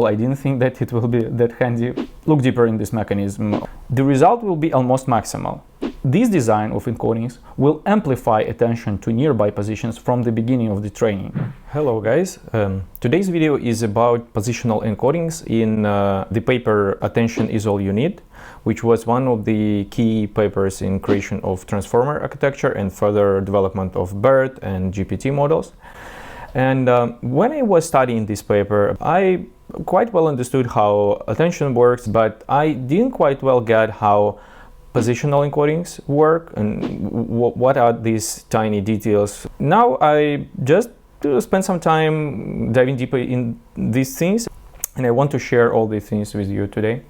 I didn't think that it will be that handy. Look deeper in this mechanism. The result will be almost maximal. This design of encodings will amplify attention to nearby positions from the beginning of the training. Hello guys, today's video is about positional encodings in the paper Attention is All You Need, which was one of the key papers in creation of transformer architecture and further development of BERT and GPT models. And when I was studying this paper, I quite well understood how attention works, but I didn't quite well get how positional encodings work and what are these tiny details. Now I just spend some time diving deeper in these things, and I want to share all these things with you today.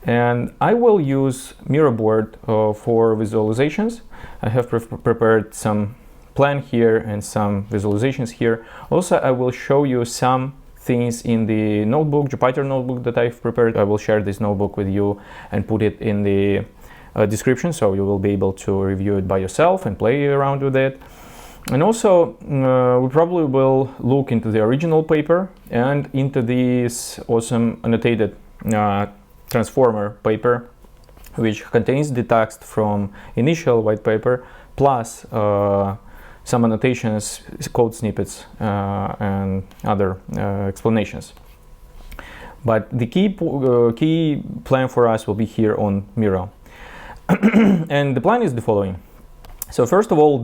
And I will use mirror board for visualizations. I have prepared some plan here and some visualizations here. Also, I will show you some things in the notebook, Jupyter notebook that I've prepared. I will share this notebook with you and put it in the description, so you will be able to review it by yourself and play around with it. And also, we probably will look into the original paper and into this awesome annotated transformer paper, which contains the text from initial white paper plus some annotations, code snippets, and other explanations. But the key plan for us will be here on Miro. And the plan is the following. So first of all,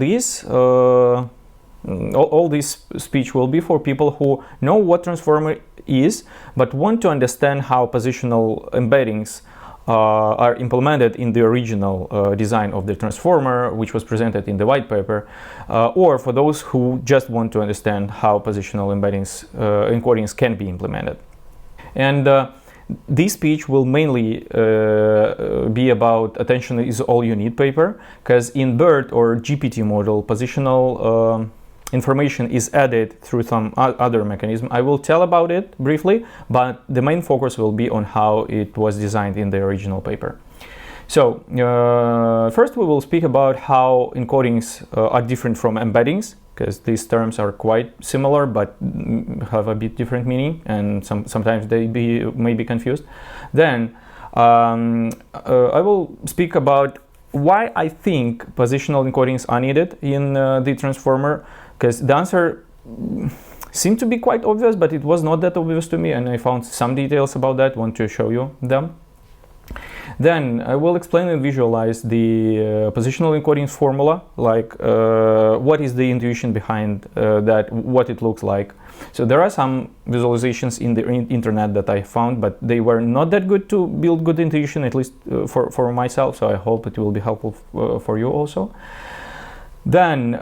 all this speech will be for people who know what transformer is, but want to understand how positional embeddings are implemented in the original design of the transformer, which was presented in the white paper, or for those who just want to understand how positional embeddings encodings can be implemented. And this speech will mainly be about Attention is All You Need paper, because in BERT or GPT model, positional information is added through some other mechanism. I will tell about it briefly, but the main focus will be on how it was designed in the original paper. So first we will speak about how encodings are different from embeddings, because these terms are quite similar but have a bit different meaning, and sometimes they may be confused. Then I will speak about why I think positional encodings are needed in the transformer, because the answer seemed to be quite obvious, but it was not that obvious to me, and I found some details about that, want to show you them. Then I will explain and visualize the positional encoding formula, like what is the intuition behind that, what it looks like. So there are some visualizations in the internet that I found, but they were not that good to build good intuition, at least for myself, so I hope it will be helpful for you also. Then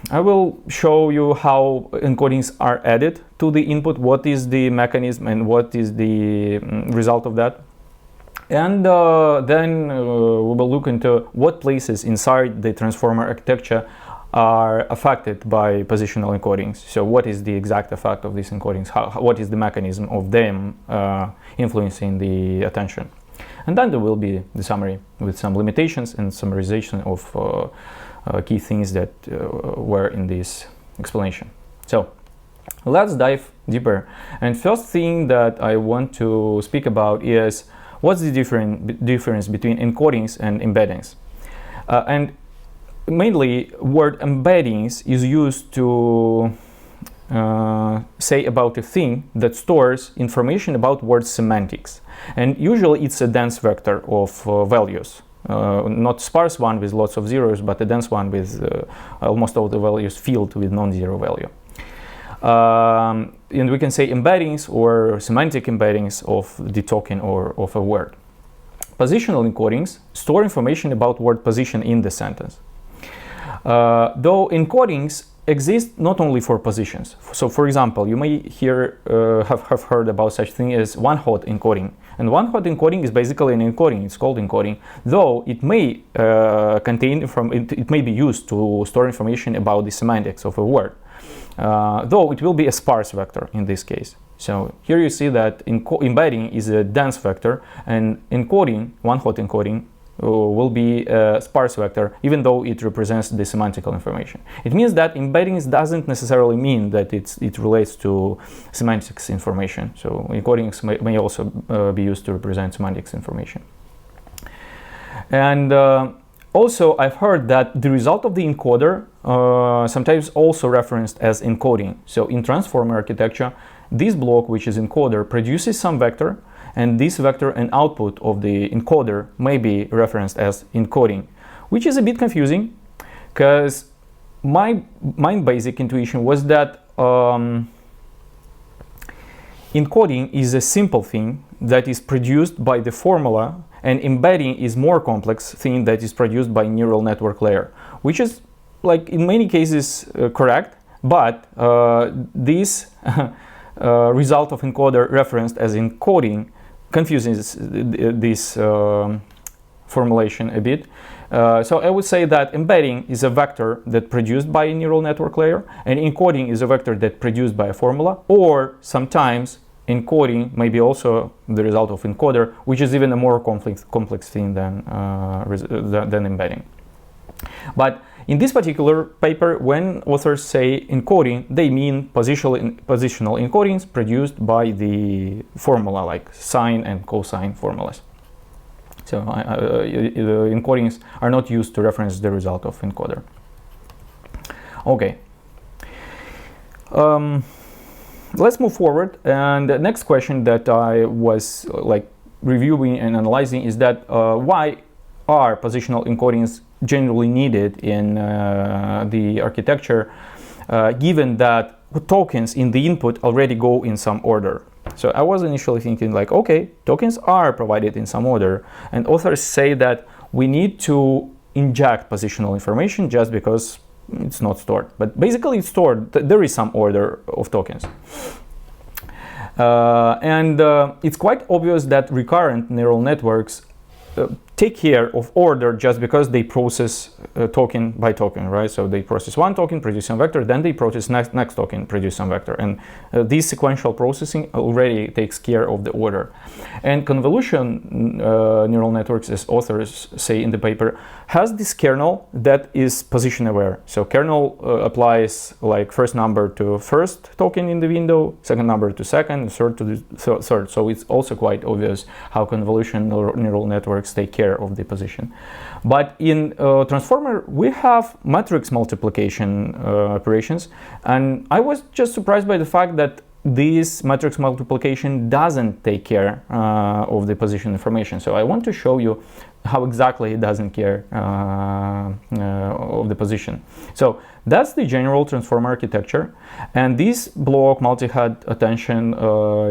I will show you how encodings are added to the input, what is the mechanism and what is the result of that. And then we will look into what places inside the transformer architecture are affected by positional encodings. So what is the exact effect of these encodings? What is the mechanism of them influencing the attention? And then there will be the summary with some limitations and summarization of key things that were in this explanation. So let's dive deeper. And first thing that I want to speak about is what's the difference between encodings and embeddings. And mainly word embeddings is used to say about a thing that stores information about word semantics. And usually it's a dense vector of values. Not sparse one with lots of zeros, but a dense one with almost all the values filled with non-zero value. And we can say embeddings or semantic embeddings of the token or of a word. Positional encodings store information about word position in the sentence. Though encodings exist not only for positions. So for example, you may have heard about such thing as one-hot encoding. And one-hot encoding is basically an encoding, it's called encoding, though it may it may be used to store information about the semantics of a word. Though it will be a sparse vector in this case. So here you see that embedding is a dense vector, and encoding, one-hot encoding, will be a sparse vector, even though it represents the semantical information. It means that embeddings doesn't necessarily mean that it relates to semantics information. So encodings may also be used to represent semantics information. And also, I've heard that the result of the encoder sometimes also referenced as encoding. So in transformer architecture, this block, which is encoder, produces some vector, and this vector and output of the encoder may be referenced as encoding, which is a bit confusing, because my basic intuition was that encoding is a simple thing that is produced by the formula, and embedding is more complex thing that is produced by neural network layer, which is, like, in many cases correct, but this result of encoder referenced as encoding confuses this formulation a bit. So I would say that embedding is a vector that produced by a neural network layer, and encoding is a vector that produced by a formula, or sometimes encoding may be also the result of encoder, which is even a more complex thing than embedding. But in this particular paper, when authors say encoding, they mean positional encodings produced by the formula, like sine and cosine formulas. So the encodings are not used to reference the result of encoder. Okay. Let's move forward. And the next question that I was reviewing and analyzing is that why are positional encodings generally needed in the architecture, given that tokens in the input already go in some order. So I was initially thinking, like, okay, tokens are provided in some order, and authors say that we need to inject positional information just because it's not stored. But basically it's stored. There is some order of tokens. It's quite obvious that recurrent neural networks take care of order just because they process token by token, right? So they process one token, produce some vector, then they process next token, produce some vector. And this sequential processing already takes care of the order. And convolution neural networks, as authors say in the paper, has this kernel that is position aware. So kernel applies like first number to first token in the window, second number to second, third to the third. So it's also quite obvious how convolution neural networks take care of the position. But in transformer, we have matrix multiplication operations, and I was just surprised by the fact that this matrix multiplication doesn't take care of the position information. So I want to show you how exactly it doesn't care of the position. So that's the general transformer architecture, and this block multi-head attention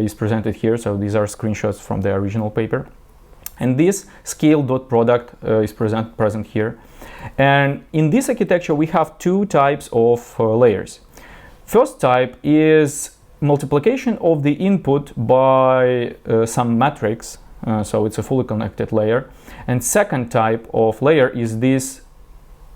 is presented here. So these are screenshots from the original paper. And this scale dot product is present here. And in this architecture, we have two types of layers. First type is multiplication of the input by some matrix. So it's a fully connected layer. And second type of layer is this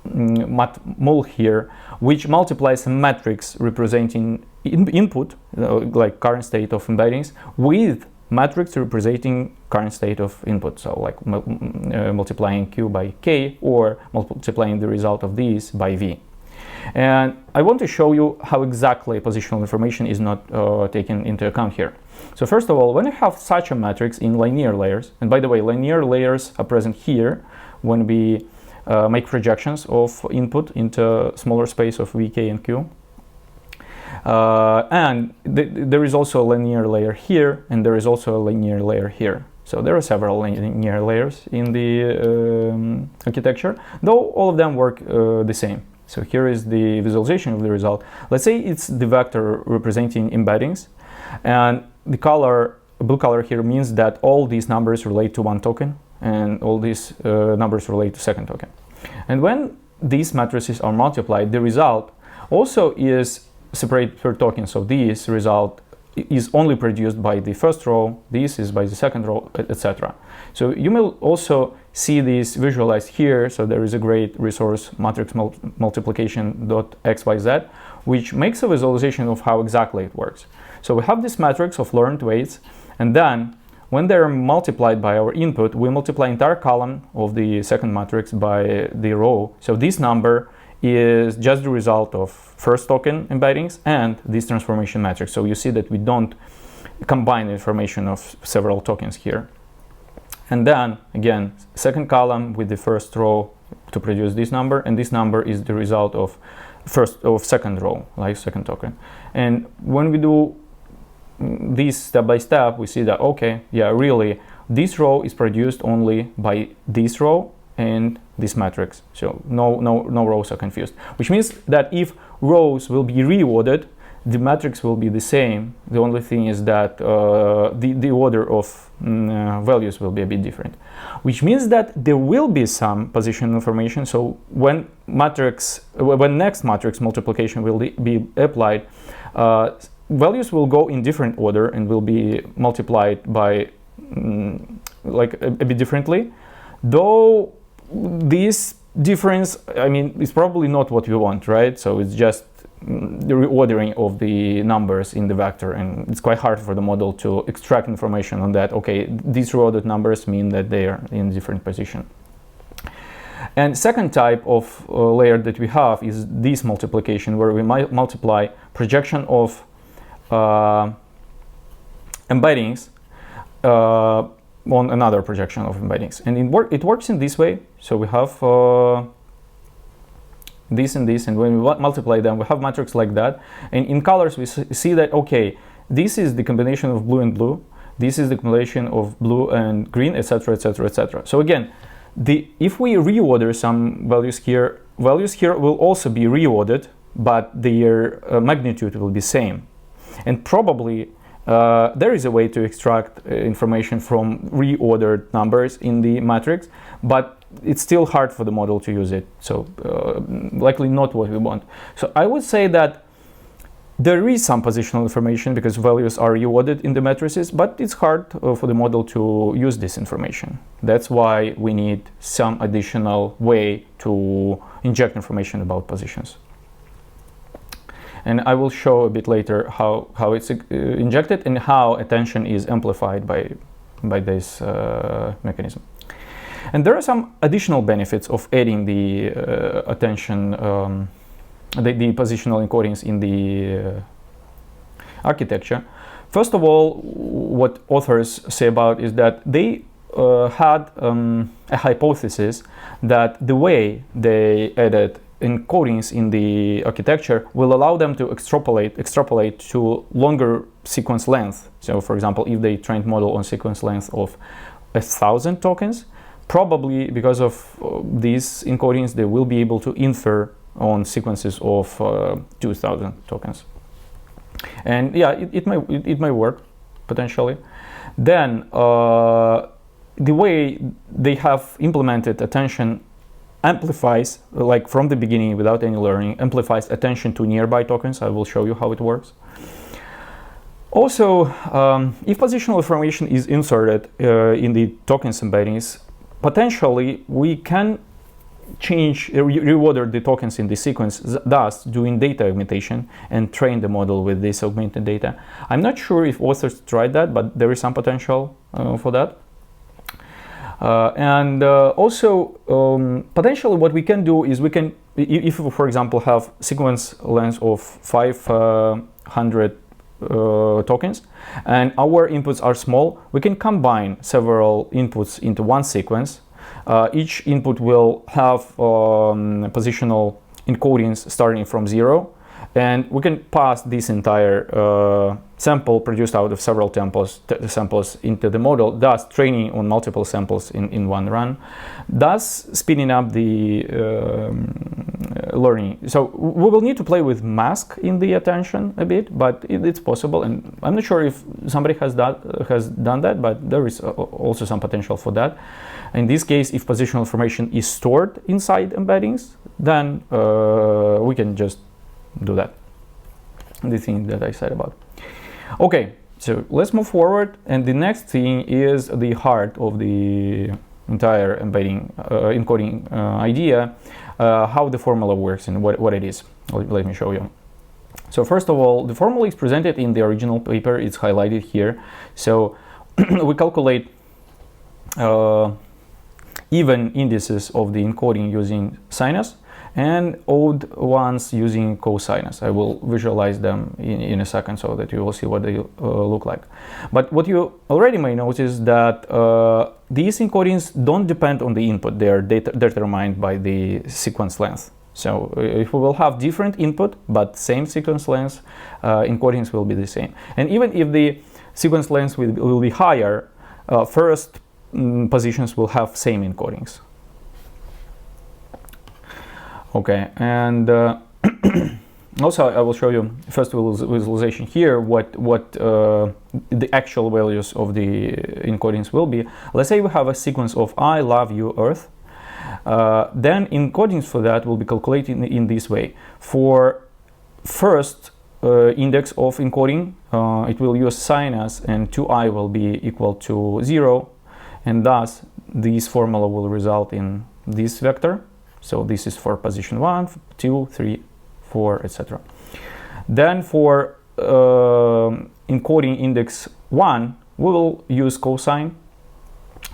mul here, which multiplies a matrix representing input, like current state of embeddings, with matrix representing current state of input, so like multiplying q by k or multiplying the result of these by v. And I want to show you how exactly positional information is not taken into account here. So first of all, when you have such a matrix in linear layers, and by the way, linear layers are present here when we make projections of input into smaller space of v, k, and q. There is also a linear layer here, and there is also a linear layer here. So there are several linear layers in the architecture, though all of them work the same. So here is the visualization of the result. Let's say it's the vector representing embeddings, and the color, blue color here, means that all these numbers relate to one token, and all these numbers relate to second token. And when these matrices are multiplied, the result also is separated per token. So this result is only produced by the first row, this is by the second row, etc. So you may also see this visualized here. So there is a great resource, matrix multiplication.xyz, which makes a visualization of how exactly it works. So we have this matrix of learned weights, and then when they're multiplied by our input, we multiply entire column of the second matrix by the row. So this number is just the result of first token embeddings and this transformation matrix. So you see that we don't combine information of several tokens here. And then again, second column with the first row to produce this number, and this number is the result of second row, like second token. And when we do this step by step, we see that, okay, yeah, really, this row is produced only by this row and this matrix. So no rows are confused, which means that if rows will be reordered, the matrix will be the same. The only thing is that the order of values will be a bit different, which means that there will be some position information. So when next matrix multiplication will be applied, values will go in different order and will be multiplied by like a bit differently. Though this difference, I mean, is probably not what we want, right? So it's just the reordering of the numbers in the vector, and it's quite hard for the model to extract information on that. Okay, these reordered numbers mean that they are in different position. And second type of layer that we have is this multiplication, where we might multiply projection of embeddings on another projection of embeddings, and it works in this way. So we have this and this, and when we multiply them, we have matrix like that. And in colors, we see that, okay, this is the combination of blue and blue, this is the combination of blue and green, etc., etc., etc. So again, if we reorder some values here will also be reordered, but their magnitude will be same. And probably there is a way to extract information from reordered numbers in the matrix, but it's still hard for the model to use it. So likely not what we want. So I would say that there is some positional information because values are reordered in the matrices, but it's hard for the model to use this information. That's why we need some additional way to inject information about positions. And I will show a bit later how it's injected and how attention is amplified by this mechanism. And there are some additional benefits of adding the attention, the positional encodings in the architecture. First of all, what authors say about is that they had a hypothesis that the way they added encodings in the architecture will allow them to extrapolate to longer sequence length. So for example, if they trained model on sequence length of 1,000 tokens, probably because of these encodings, they will be able to infer on sequences of 2,000 tokens. And yeah, it may work potentially. Then the way they have implemented attention amplifies, like from the beginning without any learning, amplifies attention to nearby tokens. I will show you how it works. Also, if positional information is inserted in the tokens embeddings, potentially we can change, reorder the tokens in the sequence, thus doing data augmentation and train the model with this augmented data. I'm not sure if authors tried that, but there is some potential for that. Also, potentially what we can do is we can, if we, for example, have sequence length of 500 tokens and our inputs are small, we can combine several inputs into one sequence. Each input will have positional encodings starting from 0, and we can pass this entire sample produced out of several samples into the model, thus training on multiple samples in one run, thus speeding up the learning. So we will need to play with mask in the attention a bit, but it's possible, and I'm not sure if somebody has done that, but there is also some potential for that. In this case, if positional information is stored inside embeddings, then we can just do that, the thing that I said about. Okay, so let's move forward, and the next thing is the heart of the entire embedding encoding idea, how the formula works and what it is. Let me show you. So first of all, the formula is presented in the original paper. It's highlighted here. So we calculate even indices of the encoding using sinus and odd ones using cosinus. I will visualize them in a second so that you will see what they look like. But what you already may notice that these encodings don't depend on the input. They are determined by the sequence length. So if we will have different input but same sequence length, encodings will be the same. And even if the sequence length will be higher, first positions will have same encodings. Okay, and also I will show you first visualization here what the actual values of the encodings will be. Let's say we have a sequence of I love you Earth. Then encodings for that will be calculated in this way. For first index of encoding, it will use sinus, and 2i will be equal to 0, and thus this formula will result in this vector. So this is for position 1, 2, 3, 4, etc. Then for encoding index 1, we will use cosine,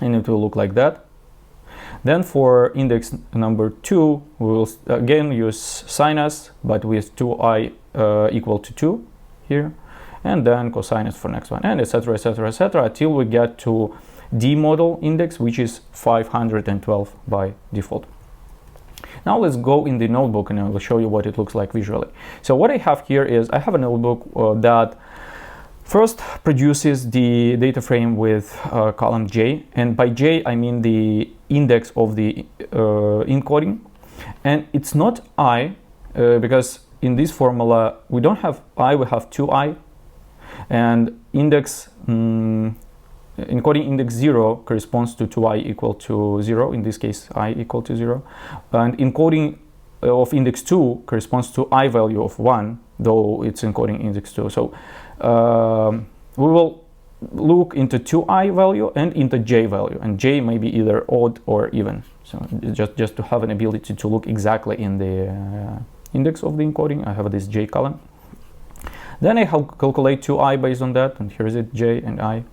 and it will look like that. Then for index number 2, we will again use sinus, but with 2i equal to 2 here, and then cosinus for next one, and etc, etc, etc, till we get to D model index, which is 512 by default. Now let's go in the notebook and I will show you what it looks like visually. So what I have here is I have a notebook that first produces the data frame with column J, and by J I mean the index of the encoding, and it's not I because in this formula we don't have I, we have 2i, and index encoding index 0 corresponds to 2i equal to 0, in this case I equal to 0, and encoding of index 2 corresponds to I value of 1, though it's encoding index 2. So we will look into 2i value and into j value, and j may be either odd or even. So just to have an ability to look exactly in the index of the encoding, I have this j column. Then I calculate 2i based on that, and here is it, j and I.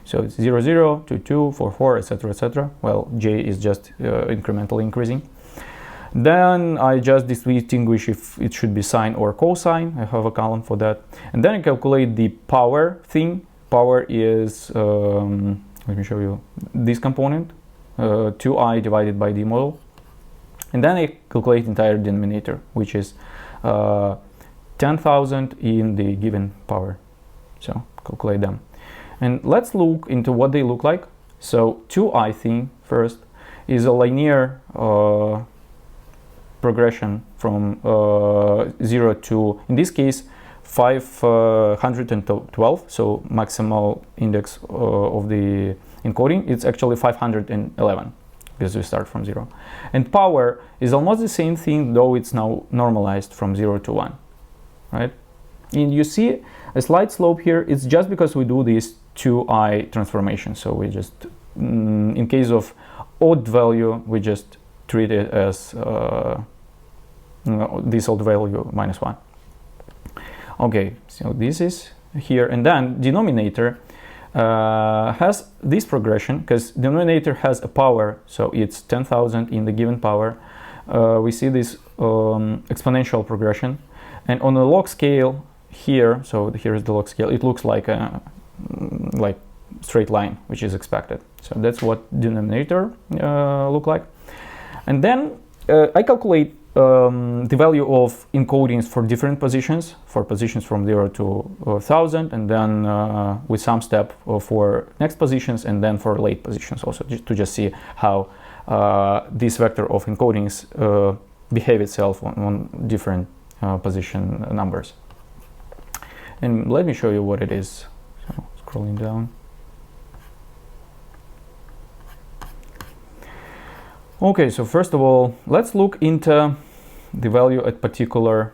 So it's 0, 0, 2, 2, 4, 4, etc, etc. Well, j is just incrementally increasing. Then I just distinguish if it should be sine or cosine. I have a column for that. And then I calculate the power thing. Power is, let me show you this component, 2i divided by the model. And then I calculate entire denominator, which is 10,000 in the given power. So calculate them. And let's look into what they look like. So 2i thing first is a linear progression from 0 to, in this case, 512. So maximal index of the encoding, it's actually 511 because we start from 0. And power is almost the same thing, though it's now normalized from 0 to 1, right? And you see a slight slope here. It's just because we do this 2i transformation. So we just, in case of odd value, we just treat it as this odd value minus 1. Okay, so this is here, and then denominator has this progression because denominator has a power, so it's 10,000 in the given power. We see this exponential progression, and on a log scale here, so here is the log scale, it looks like a straight line, which is expected. So that's what denominator look like. And then I calculate the value of encodings for different positions, for positions from 0 to 1000, and then with some step for next positions, and then for late positions also, to just see how this vector of encodings behave itself on different position numbers. And let me show you what it is. So scrolling down. Okay, so first of all, let's look into the value at particular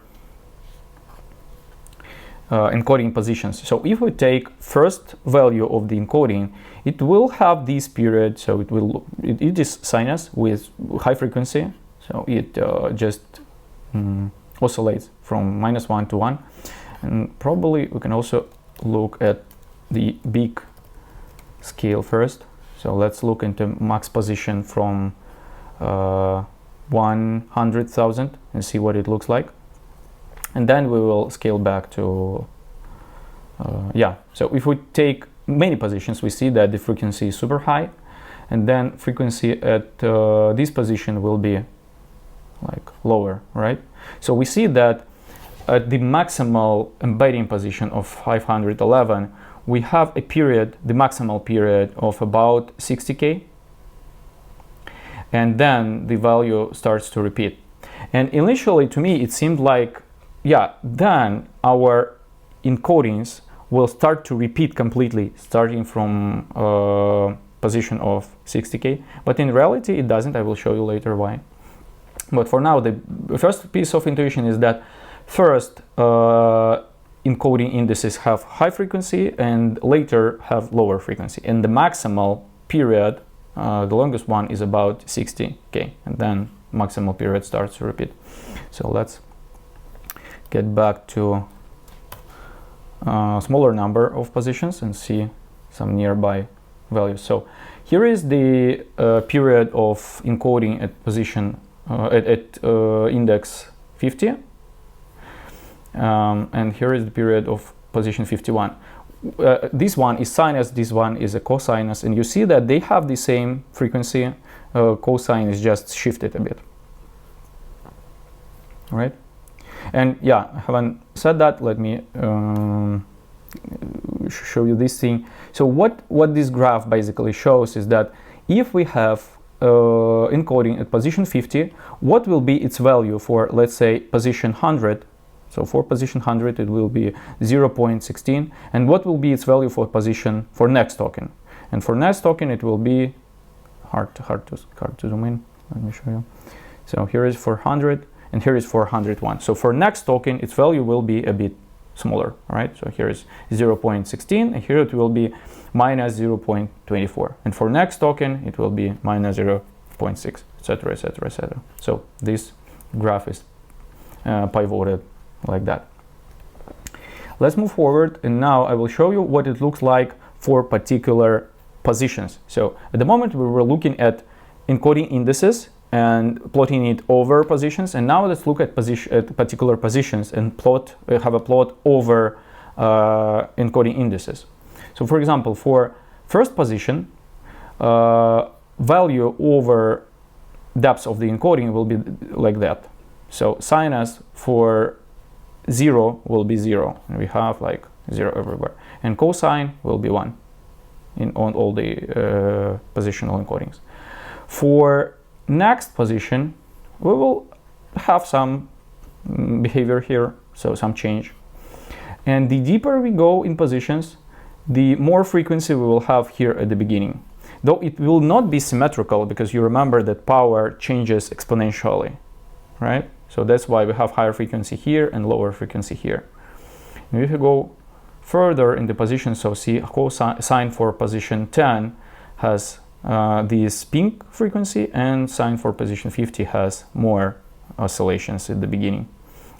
encoding positions. So if we take first value of the encoding, it will have this period. So it is sinus with high frequency. So it just oscillates from -1 to 1. And probably we can also look at the big scale first. So let's look into max position from 100,000 and see what it looks like. And then we will scale back to, so if we take many positions, we see that the frequency is super high, and then frequency at this position will be like lower, right? So we see that at the maximal embedding position of 511, we have a period, the maximal period of about 60K, and then the value starts to repeat. And initially to me it seemed like, yeah, then our encodings will start to repeat completely starting from position of 60K, but in reality it doesn't. I will show you later why. But for now, the first piece of intuition is that first encoding indices have high frequency and later have lower frequency, and the maximal period, the longest one, is about 60K, and then maximal period starts to repeat. So let's get back to a smaller number of positions and see some nearby values. So here is the period of encoding at position at index 50, and here is the period of position 51. This one is sinus, this one is a cosinus, and you see that they have the same frequency. Cosine is just shifted a bit, right? And yeah, having said that, let me show you this thing. So what this graph basically shows is that if we have encoding at position 50, what will be its value for, let's say, position 100? So for position 100 it will be 0.16, and what will be its value for position for next token? And for next token it will be hard to zoom in. Let me show you. So here is for 100 and here is for 101. So for next token its value will be a bit smaller, right? So here is 0.16 and here it will be minus 0.24, and for next token it will be minus 0.6, etc, etc, etc. So this graph is pivoted like that. Let's move forward, and now I will show you what it looks like for particular positions. So at the moment we were looking at encoding indices and plotting it over positions, and now let's look at particular positions and have a plot over encoding indices. So for example, for first position, value over depth of the encoding will be like that. So sinus for 0 will be 0, and we have like 0 everywhere, and cosine will be 1 on all the positional encodings. For next position we will have some behavior here, so some change, and the deeper we go in positions, the more frequency we will have here at the beginning, though it will not be symmetrical, because you remember that power changes exponentially, right? So that's why we have higher frequency here and lower frequency here. And if you go further in the position, so see cosine for position 10 has this pink frequency, and sine for position 50 has more oscillations at the beginning,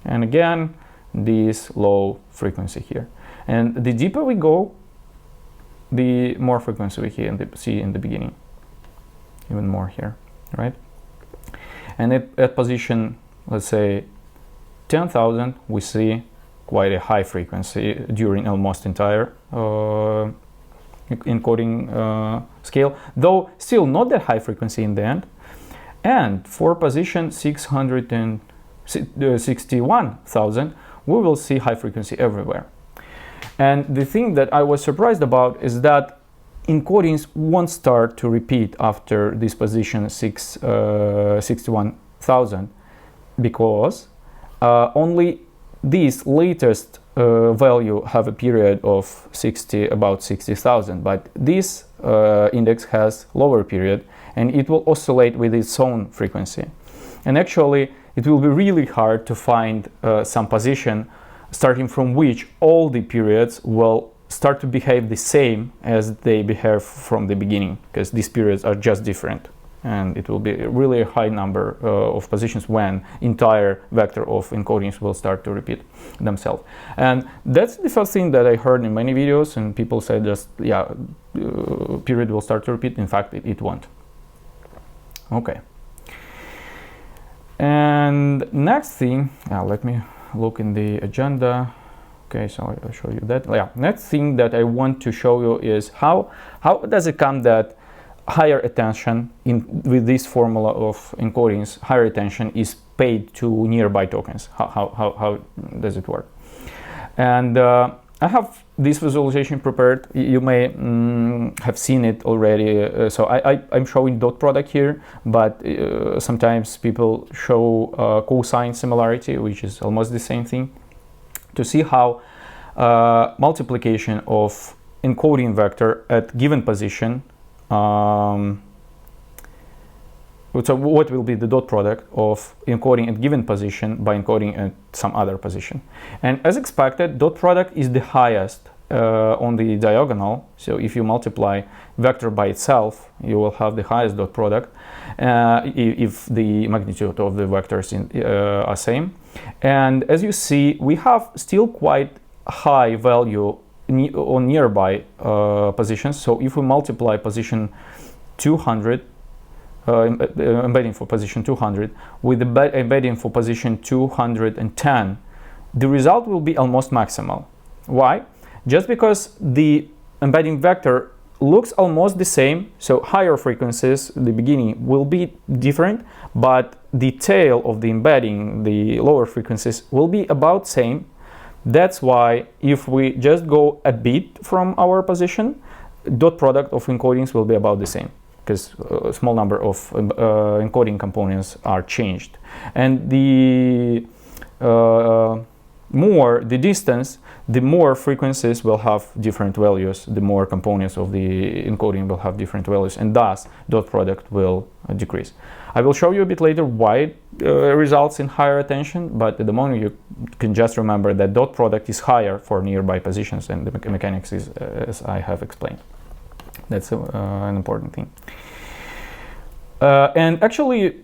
and again this low frequency here. And the deeper we go, the more frequency we see in the beginning, even more here, right? And at position, let's say 10,000, we see quite a high frequency during almost entire encoding scale, though still not that high frequency in the end. And for position 661,000, we will see high frequency everywhere. And the thing that I was surprised about is that encodings won't start to repeat after this position 61,000, because only this latest value have a period of about 60,000, but this index has lower period and it will oscillate with its own frequency. And actually it will be really hard to find some position starting from which all the periods will start to behave the same as they behave from the beginning, because these periods are just different. and it will be really a high number of positions when entire vector of encodings will start to repeat themselves. And that's the first thing that I heard in many videos, and people say just, yeah, period will start to repeat. In fact, it won't. Okay. And next thing, let me look in the agenda. Okay, so I'll show you that. Yeah, next thing that I want to show you is how does it come that higher attention with this formula of encodings, higher attention is paid to nearby tokens. How does it work? And I have this visualization prepared. You may have seen it already. So I'm showing dot product here, but sometimes people show cosine similarity, which is almost the same thing, to see how multiplication of encoding vector at given position. So what will be the dot product of encoding at given position by encoding at some other position? And as expected, dot product is the highest on the diagonal. So if you multiply vector by itself, you will have the highest dot product if the magnitude of the vectors are same. And as you see, we have still quite high value on nearby positions. So if we multiply position 200, embedding for position 200 with the embedding for position 210, the result will be almost maximal. Why? Just because the embedding vector looks almost the same, so higher frequencies, the beginning will be different, but the tail of the embedding, the lower frequencies, will be about same. That's why if we just go a bit from our position, dot product of encodings will be about the same, because a small number of encoding components are changed. And the more the distance, the more frequencies will have different values, the more components of the encoding will have different values, and thus dot product will decrease. I will show you a bit later why it results in higher attention, but at the moment you can just remember that dot product is higher for nearby positions, and the mechanics is as I have explained. That's an important thing. And actually,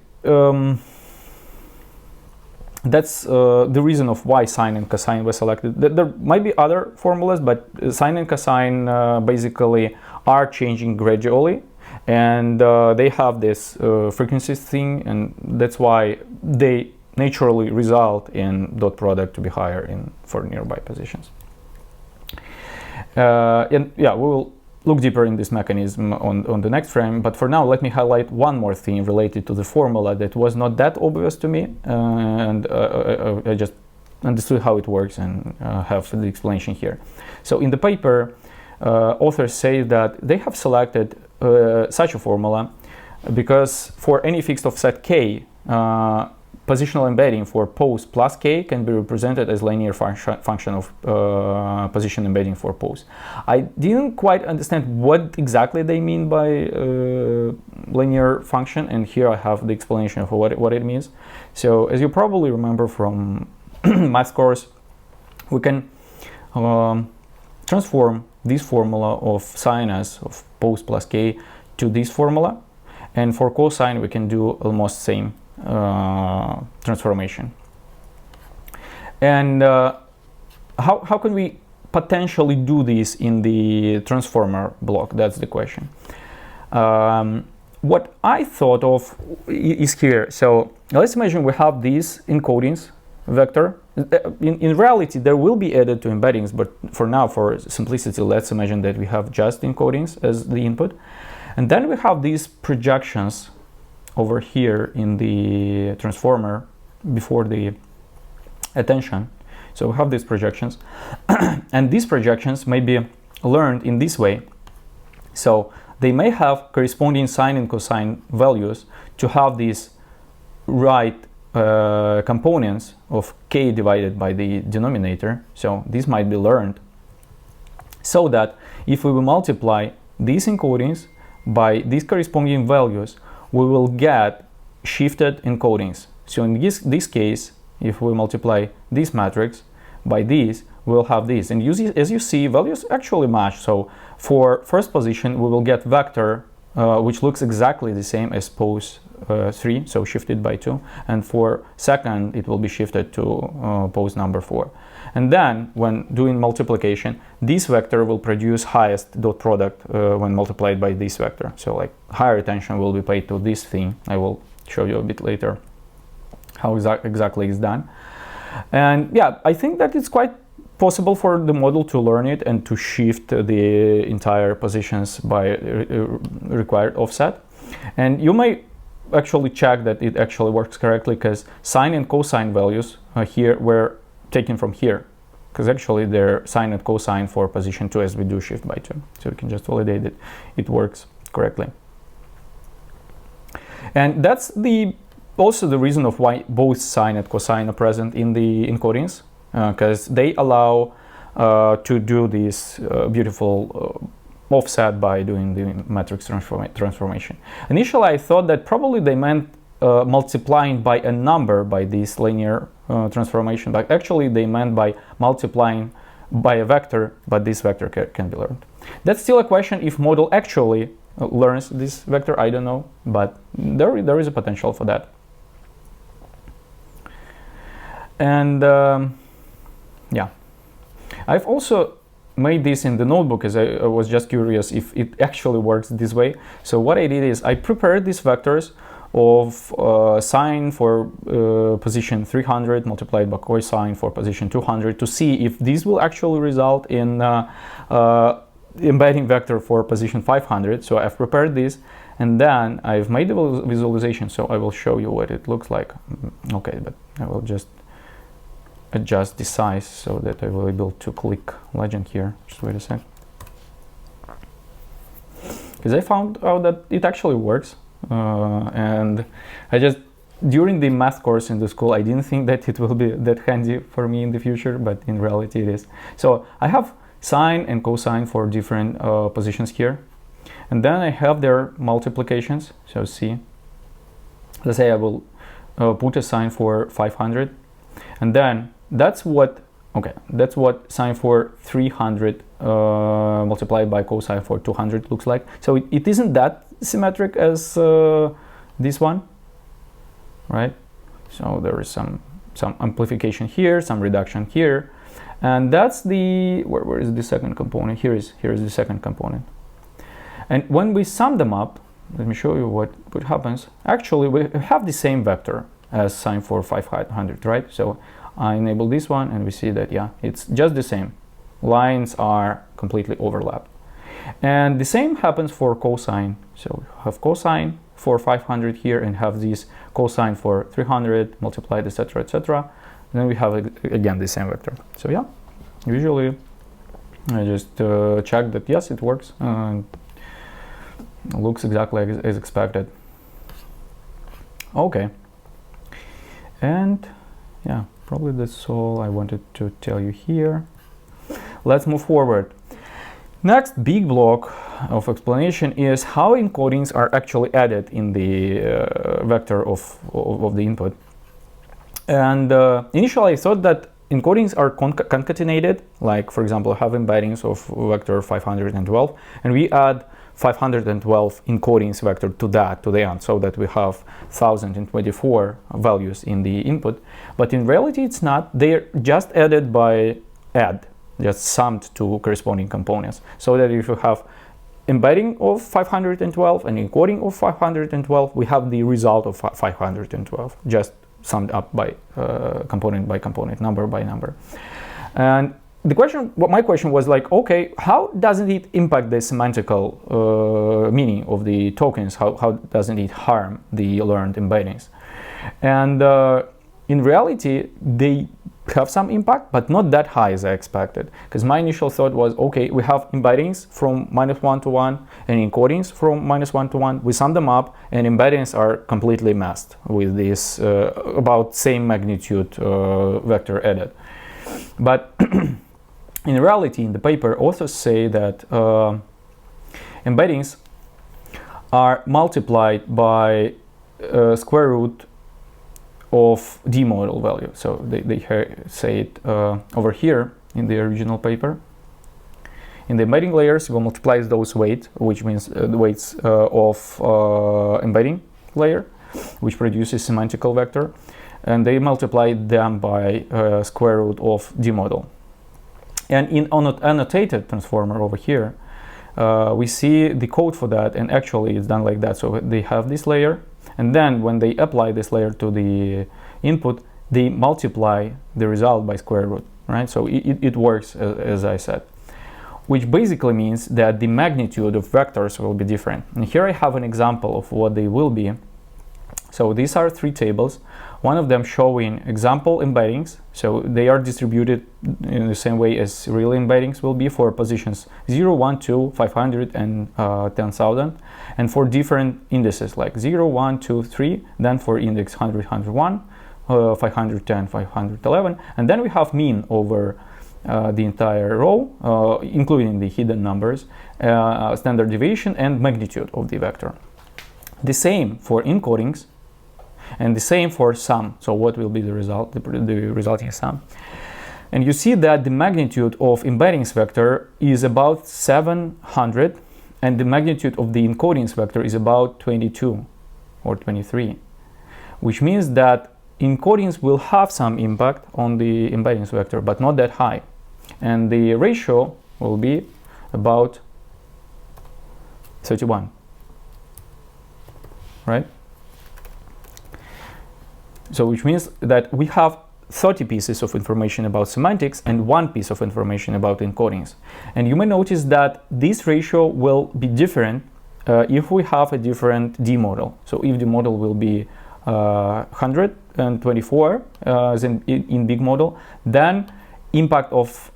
that's the reason of why sine and cosine were selected. There might be other formulas, but sine and cosine basically are changing gradually, and they have this frequencies thing, and that's why they naturally result in dot product to be higher for nearby positions. And yeah, we will look deeper in this mechanism on the next frame, but for now let me highlight one more thing related to the formula that was not that obvious to me, and I just understood how it works and have the explanation here. So in the paper, authors say that they have selected such a formula because for any fixed offset k, positional embedding for pose plus k can be represented as linear function of position embedding for pose. I didn't quite understand what exactly they mean by linear function, and here I have the explanation of what it means. So as you probably remember from math course, we can transform this formula of sine s of pose plus k to this formula, and for cosine we can do almost same transformation. And how can we potentially do this in the transformer block? That's the question. What I thought of is here. So let's imagine we have these encodings vector. In reality, there will be added to embeddings, but for now, for simplicity, let's imagine that we have just encodings as the input. And then we have these projections over here in the transformer before the attention. So we have these projections, and these projections may be learned in this way. So they may have corresponding sine and cosine values to have these right components of k divided by the denominator. So this might be learned so that if we will multiply these encodings by these corresponding values, we will get shifted encodings. So in this case, if we multiply this matrix by this, we'll have this. And as you see, values actually match. So for first position, we will get vector which looks exactly the same as pose 3, so shifted by 2, and for second it will be shifted to pose number 4. And then when doing multiplication, this vector will produce highest dot product when multiplied by this vector. So like higher attention will be paid to this thing. I will show you a bit later how exactly it's done. And yeah, I think that it's quite possible for the model to learn it and to shift the entire positions by required offset. And you may actually check that it actually works correctly, because sine and cosine values here were taken from here, because actually they're sine and cosine for position 2 as we do shift by 2. So we can just validate that it works correctly. And that's also the reason of why both sine and cosine are present in the encodings, because they allow to do this beautiful offset by doing the matrix transformation. Initially I thought that probably they meant multiplying by a number by this linear transformation, but actually they meant by multiplying by a vector, but this vector can be learned. That's still a question if model actually learns this vector, I don't know, but there is a potential for that. And yeah, I've also made this in the notebook, as I was just curious if it actually works this way. So what I did is I prepared these vectors of sine for position 300 multiplied by cosine for position 200 to see if this will actually result in embedding vector for position 500. So I've prepared this, and then I've made the visualization, so I will show you what it looks like. Okay, but I will just adjust the size so that I will be able to click legend here. Just wait a sec. Because I found out that it actually works. And I just, during the math course in the school, I didn't think that it will be that handy for me in the future, but in reality it is. So I have sine and cosine for different positions here. And then I have their multiplications. So see, let's say I will put a sine for 500. And then that's what sine for 300 multiplied by cosine for 200 looks like. So it isn't that symmetric as this one, right? So there is some amplification here, some reduction here, and that's the where is the second component? Here is the second component. And when we sum them up, let me show you what happens. Actually, we have the same vector as sine for 500, right? So I enable this one, and we see that, yeah, it's just the same. Lines are completely overlapped. And the same happens for cosine. So we have cosine for 500 here, and have this cosine for 300 multiplied, etc., etc. And then we have again the same vector. So yeah, usually I just check that yes, it works. It looks exactly as expected. Okay, and yeah, probably that's all I wanted to tell you here. Let's move forward. Next big block of explanation is how encodings are actually added in the vector of the input. And initially I thought that encodings are concatenated, like for example have embeddings of vector 512, and we add 512 encodings vector to the end, so that we have 1024 values in the input. But in reality it's not. They're just added by add, just summed to corresponding components, so that if you have embedding of 512 and encoding of 512, we have the result of 512, just summed up by component by component, number by number. And the question, my question was like, okay, how doesn't it impact the semantical meaning of the tokens? How doesn't it harm the learned embeddings? And in reality, they have some impact, but not that high as I expected. Because my initial thought was, okay, we have embeddings from -1 to 1 and encodings from -1 to 1. We sum them up, and embeddings are completely messed with this about same magnitude vector added. But in reality, in the paper, authors say that embeddings are multiplied by square root of d model value. So they say it over here in the original paper. In the embedding layers, you will multiply those weights, which means the weights of embedding layer, which produces semantical vector, and they multiply them by square root of D model. And in annotated transformer over here, we see the code for that, and actually it's done like that. So they have this layer, and then when they apply this layer to the input, they multiply the result by square root, right? So it works as I said, which basically means that the magnitude of vectors will be different. And here I have an example of what they will be. So these are three tables, one of them showing example embeddings. So they are distributed in the same way as real embeddings will be for positions 0, 1, 2, 500, and 10,000, and for different indices like 0, 1, 2, 3, then for index 100, 101, 510, 511, and then we have mean over the entire row, including the hidden numbers, standard deviation, and magnitude of the vector. The same for encodings, and the same for sum. So what will be the result, the resulting sum? And you see that the magnitude of embeddings vector is about 700, and the magnitude of the encodings vector is about 22 or 23, which means that encodings will have some impact on the embeddings vector, but not that high. And the ratio will be about 31, right? So which means that we have 30 pieces of information about semantics and 1 piece of information about encodings. And you may notice that this ratio will be different if we have a different D model. So if the model will be 124 as in big model, then impact of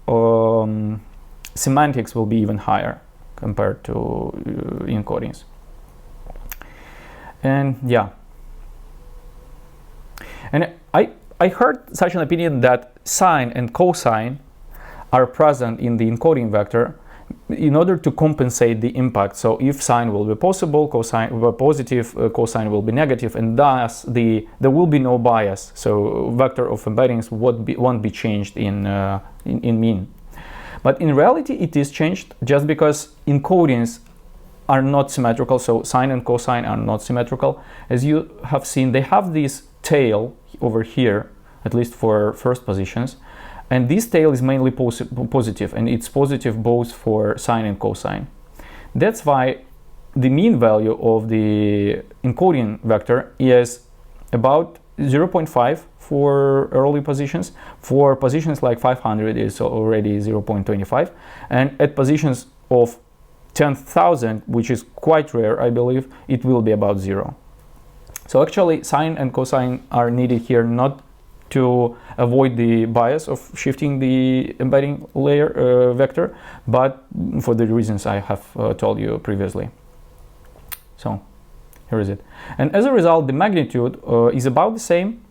semantics will be even higher compared to encodings. And yeah. And I heard such an opinion that sine and cosine are present in the encoding vector in order to compensate the impact. So if sine will be possible, cosine will be positive, cosine will be negative, and thus there will be no bias. So vector of embeddings won't be changed in mean. But in reality, it is changed just because encodings are not symmetrical. So sine and cosine are not symmetrical. As you have seen, they have this tail over here, at least for first positions, and this tail is mainly positive, and it's positive both for sine and cosine. That's why the mean value of the encoding vector is about 0.5 for early positions. For positions like 500 is already 0.25, and at positions of 10,000, which is quite rare, I believe, it will be about 0. So actually, sine and cosine are needed here not to avoid the bias of shifting the embedding layer vector, but for the reasons I have told you previously. So here is it. And as a result, the magnitude is about the same,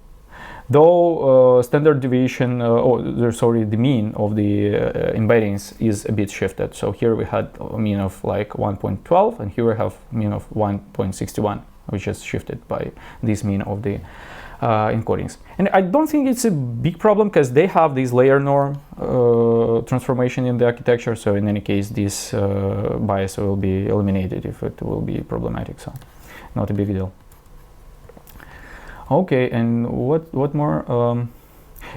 though standard deviation, the mean of the embeddings is a bit shifted. So here we had a mean of like 1.12, and here we have a mean of 1.61. Which is shifted by this mean of the encodings. And I don't think it's a big problem because they have this layer norm transformation in the architecture. So in any case, this bias will be eliminated if it will be problematic. So not a big deal. Okay, and what more?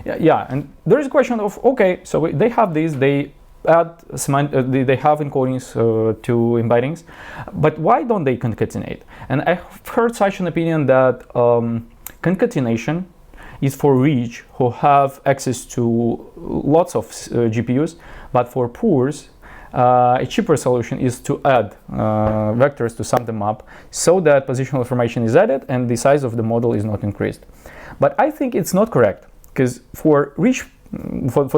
Yeah, and there is a question of, okay, so they have this, they add they have encodings to embeddings, but why don't they concatenate? And I've heard such an opinion that concatenation is for rich who have access to lots of GPUs, but for poors a cheaper solution is to add vectors to sum them up so that positional information is added and the size of the model is not increased. But I think it's not correct, because for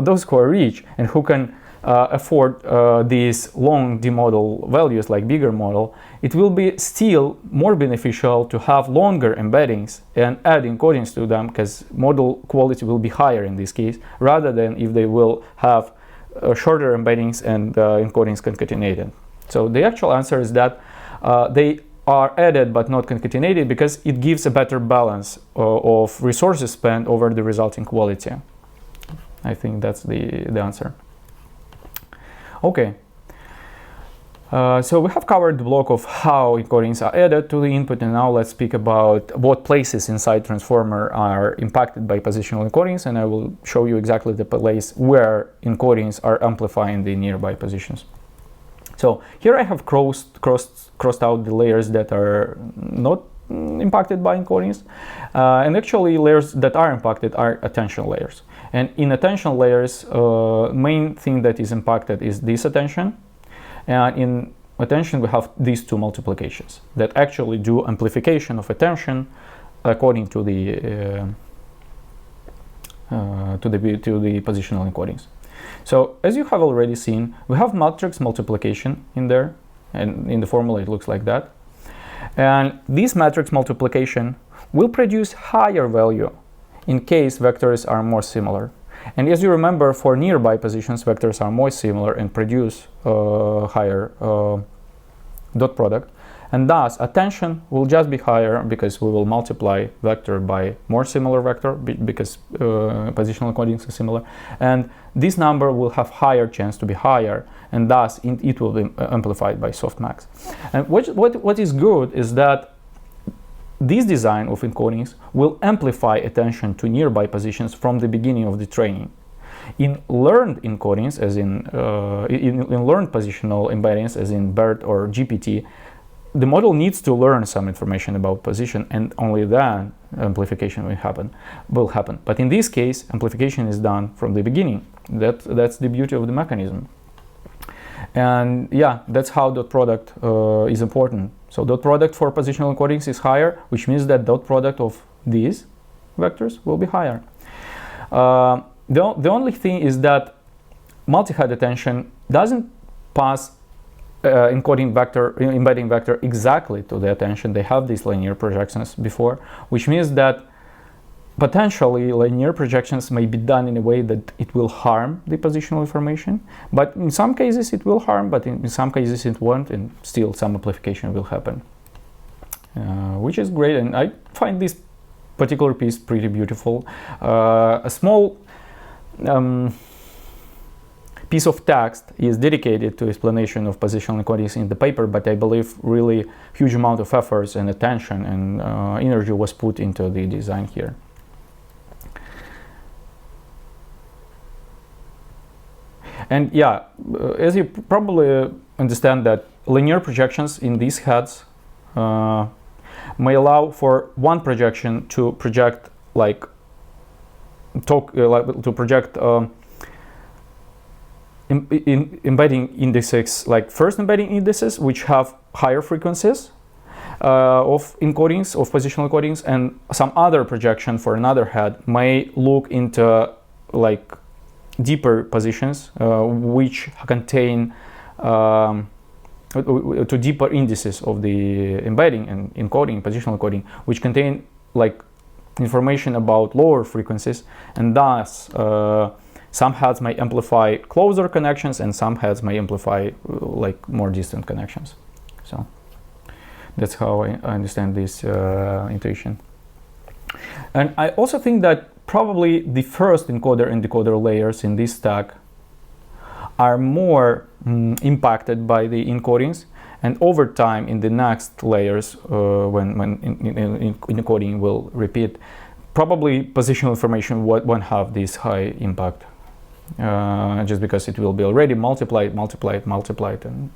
those who are rich and who can afford these long D model values like bigger model, it will be still more beneficial to have longer embeddings and add encodings to them, because model quality will be higher in this case, rather than if they will have shorter embeddings and encodings concatenated. So the actual answer is that they are added but not concatenated because it gives a better balance of resources spent over the resulting quality. I think that's the answer. Okay, So we have covered the block of how encodings are added to the input, and now let's speak about what places inside transformer are impacted by positional encodings, and I will show you exactly the place where encodings are amplifying the nearby positions. So here I have crossed out the layers that are not impacted by encodings, and actually layers that are impacted are attention layers. And in attention layers, main thing that is impacted is this attention. And in attention, we have these two multiplications that actually do amplification of attention according to the positional encodings. So as you have already seen, we have matrix multiplication in there, and in the formula it looks like that. And this matrix multiplication will produce higher value in case vectors are more similar. And as you remember, for nearby positions, vectors are more similar and produce higher dot product. And thus, attention will just be higher because we will multiply vector by more similar vector because positional encodings are similar. And this number will have higher chance to be higher, and thus it will be amplified by softmax. And what is good is that this design of encodings will amplify attention to nearby positions from the beginning of the training. In learned encodings, as in learned positional embeddings, as in BERT or GPT, the model needs to learn some information about position, and only then amplification will happen. But in this case, amplification is done from the beginning. That's the beauty of the mechanism. And yeah, that's how dot product is important. So dot product for positional encodings is higher, which means that dot product of these vectors will be higher. The only thing is that multi-head attention doesn't pass embedding vector exactly to the attention. They have these linear projections before, which means that potentially linear projections may be done in a way that it will harm the positional information, but in some cases it will harm, but in some cases it won't, and still some amplification will happen, which is great. And I find this particular piece pretty beautiful. A small piece of text is dedicated to explanation of positional encodings in the paper, but I believe really huge amount of efforts and attention and energy was put into the design here. And yeah, as you probably understand that linear projections in these heads may allow for one projection to project embedding indices, like first embedding indices, which have higher frequencies of encodings, of positional encodings, and some other projection for another head may look into like deeper positions which contain to deeper indices of the embedding and encoding, positional encoding, which contain like information about lower frequencies, and thus some heads may amplify closer connections and some heads may amplify like more distant connections. So that's how I understand this intuition. And I also think that probably the first encoder and decoder layers in this stack are more impacted by the encodings, and over time in the next layers when encoding will repeat, probably positional information won't have this high impact, just because it will be already multiplied and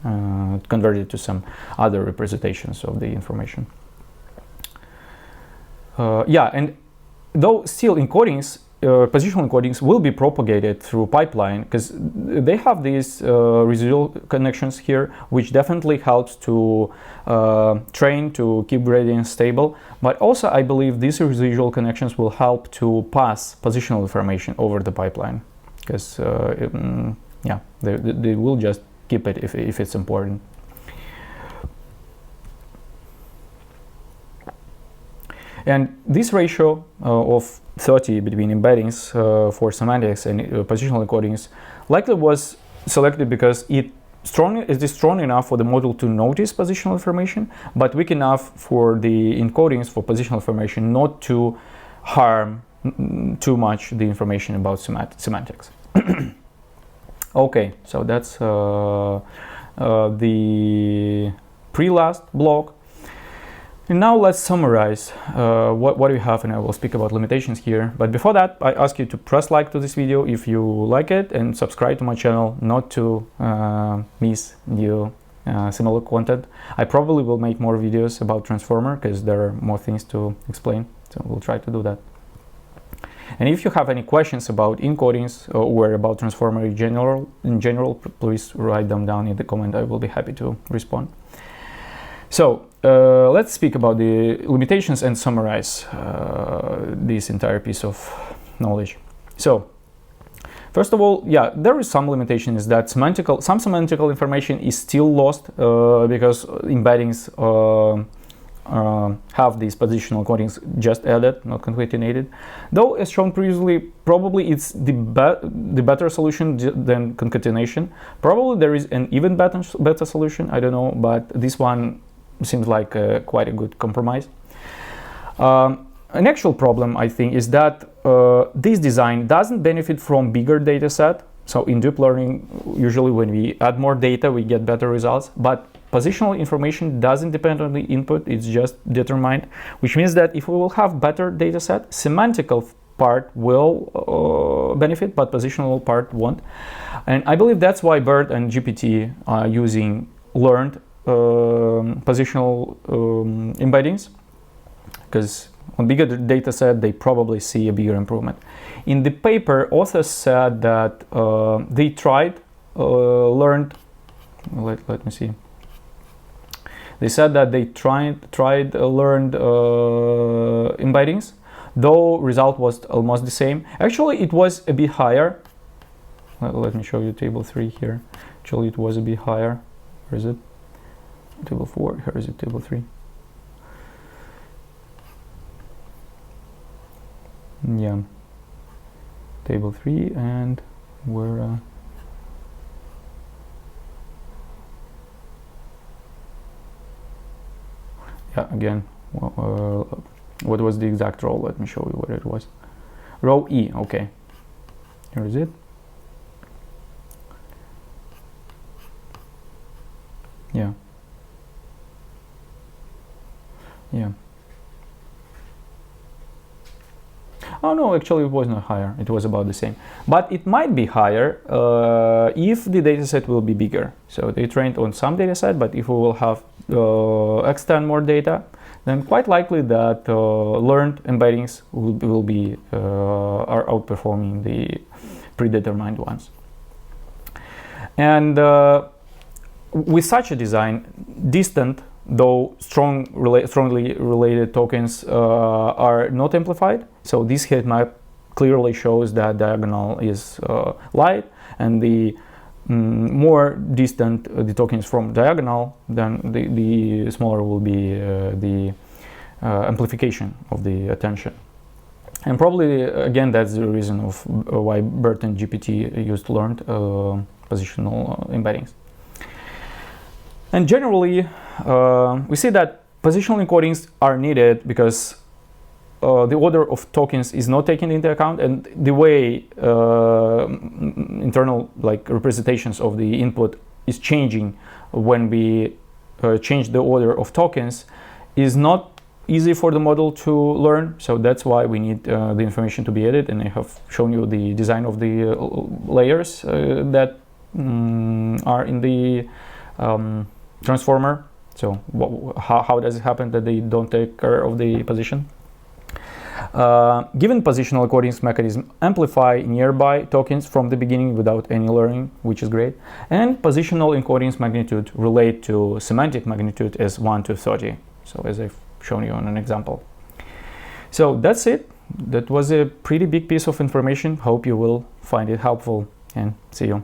converted to some other representations of the information. Yeah, and though still encodings, positional encodings will be propagated through pipeline because they have these residual connections here, which definitely helps to train to keep gradients stable. But also I believe these residual connections will help to pass positional information over the pipeline, because yeah, they will just keep it if it's important. And this ratio of 30 between embeddings for semantics and positional encodings likely was selected because it is strong enough for the model to notice positional information, but weak enough for the encodings for positional information not to harm too much the information about semantics. Okay, so that's the pre-last block. And now let's summarize what we have, and I will speak about limitations here. But before that, I ask you to press like to this video if you like it, and subscribe to my channel not to miss new similar content. I probably will make more videos about transformer because there are more things to explain, so we'll try to do that. And if you have any questions about encodings or about transformer in general, please write them down in the comment. I will be happy to respond. So let's speak about the limitations and summarize this entire piece of knowledge. So first of all, yeah, there is some limitation is that some semantical information is still lost because embeddings have these positional encodings just added, not concatenated. Though, as shown previously, probably it's the better solution than concatenation. Probably there is an even better solution, I don't know, but this one seems like quite a good compromise. An actual problem, I think, is that this design doesn't benefit from bigger data set. So in deep learning, usually when we add more data, we get better results. But positional information doesn't depend on the input, it's just determined, which means that if we will have better data set, semantical part will benefit, but positional part won't. And I believe that's why BERT and GPT are using learned positional embeddings, because on bigger data set, they probably see a bigger improvement. In the paper, authors said that they tried learned, let me see. They said that they tried learned embeddings, though result was almost the same. Actually, it was a bit higher. Let me show you table 3 here. Actually, it was a bit higher. Where is it? Table 4. Here is it, table 3. Yeah, table 3, and where yeah, again, what was the exact row? Let me show you what it was. Row E. Okay, here is it. Yeah, yeah. Oh no, actually it was not higher, it was about the same. But it might be higher if the dataset will be bigger. So they trained on some dataset, but if we will have extend more data, then quite likely that learned embeddings will be are outperforming the predetermined ones. And with such a design, distant though strongly related tokens are not amplified. So this heat map clearly shows that diagonal is light, and the more distant the tokens from diagonal, then the smaller will be the amplification of the attention. And probably, again, that's the reason of why BERT and GPT used learned positional embeddings. And generally, we see that positional encodings are needed because the order of tokens is not taken into account, and the way internal representations of the input is changing when we change the order of tokens is not easy for the model to learn. So that's why we need the information to be added, and I have shown you the design of the layers that are in the transformer. So how does it happen that they don't take care of the position? Given positional encodings mechanism, amplify nearby tokens from the beginning without any learning, which is great. And positional encodings magnitude relate to semantic magnitude as 1 to 30. So as I've shown you on an example. So that's it. That was a pretty big piece of information. Hope you will find it helpful, and see you.